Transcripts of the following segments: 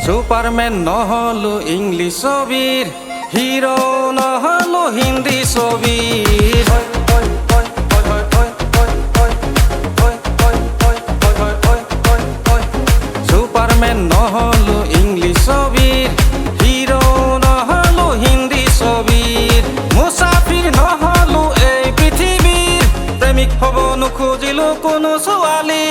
Superman নহলো English ছবির, hero নহলো Hindi ছবির। Superman নহলো English ছবির, হিরো নহলো হিন্দি ছবির। মুসাফির নহলো এই পৃথিবীর, প্রেমিক হব নোখোজিলো কোনো ছোৱালী।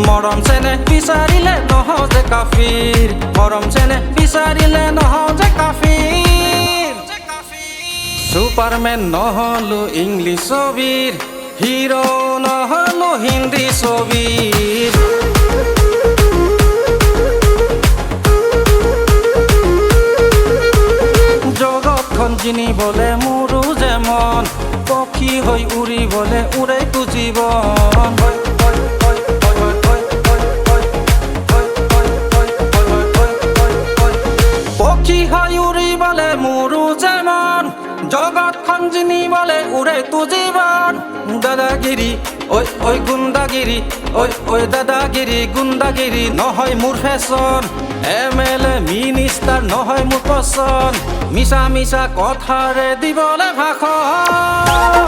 মৰম চেনে বিচাৰিলে নহজে কাফিৰ, মৰম চেনে বিচাৰিলে নহজে কাফিৰ। সুপাৰমেন নহলো ইংলিছ ছবিৰ, হিৰো নহলো হিন্দী ছবিৰ। জগতখন জিনিবলে মোৰো যে মন, পক্ষী হৈ উৰিবলে উৰেতো জীৱন। পক্ষী হৈ উৰিবলে মোৰো যে মন, জগতখন জিনিবলে উৰেতো জীৱন। দাদাগিৰি ঐ ঐ গুণ্ডাগিৰি, ঐ ঐ দাদাগিৰি গুণ্ডাগিৰি নহয় মোৰ ফেশ্বন। MLA মিনিষ্টাৰ নহয় মোৰ পচন্দ, মিছা মিছা কথাৰে দিবলে ভাষণ।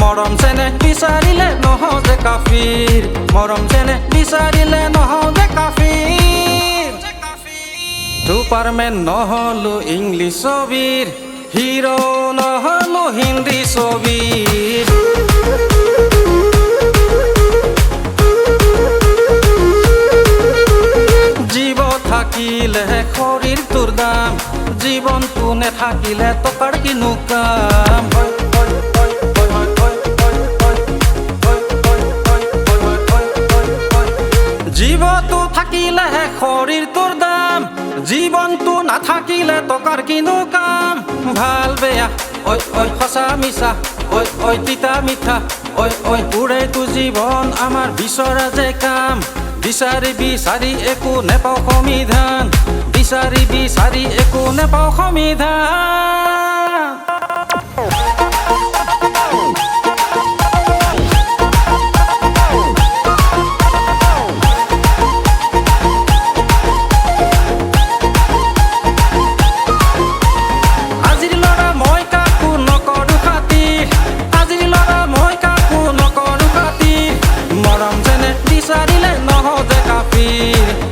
মৰম চেনে বিচাৰিলে নহজে কাফিৰ, মৰম চেনে বিচাৰিলে নহজে কাফিৰ। সুপাৰমেন নহলো ইংলিছ ছবিৰ, হিৰো নহলো হিন্দী ছবিৰ। জীৱ থাকিলেহে শৰীৰটোৰ দাম, জীৱনটো নেথাকিলে টকাৰ কিনো কাম। জীৱটো থাকিলেহে শৰীৰটোৰ দাম, জীৱনটো নাথাকিলে টকাৰ কিনো কাম। ভাল বেয়া ঐ ঐ সঁচা মিছা, ঐ ঐ তিতা মিঠা, ঐ ঐ উৰেতো জীৱন আমাৰ বিচৰা যে কাম। বিচাৰি বিচাৰি একো নেপাওঁ সমিধান, বিচাৰি বিচাৰি একো নেপাওঁ সমিধান।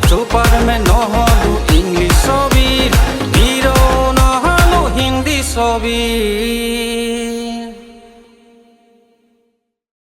সুপাৰম্যান নহলো ইংলিছ ছবিৰ, হিৰো নহলো হিন্দী ছবিৰ।